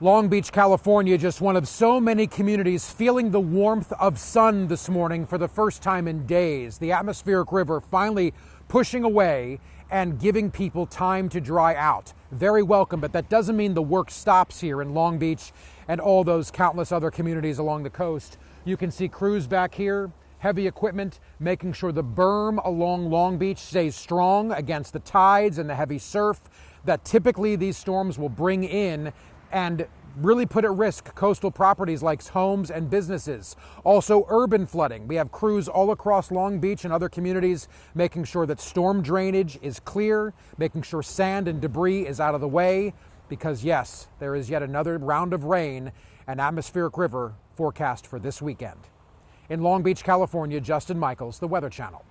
Long Beach, California, just one of so many communities feeling the warmth of sun this morning for the first time in days. The atmospheric river finally pushing away and giving people time to dry out. Very welcome, but that doesn't mean the work stops here in Long Beach and all those countless other communities along the coast. You can see crews back here, heavy equipment, making sure the berm along Long Beach stays strong against the tides and the heavy surf that typically these storms will bring in and really put at risk coastal properties like homes and businesses. Also urban flooding. We have crews all across Long Beach and other communities making sure that storm drainage is clear, making sure sand and debris is out of the way, because yes, there is yet another round of rain and atmospheric river forecast for this weekend. In Long Beach, California, Justin Michaels, the Weather Channel.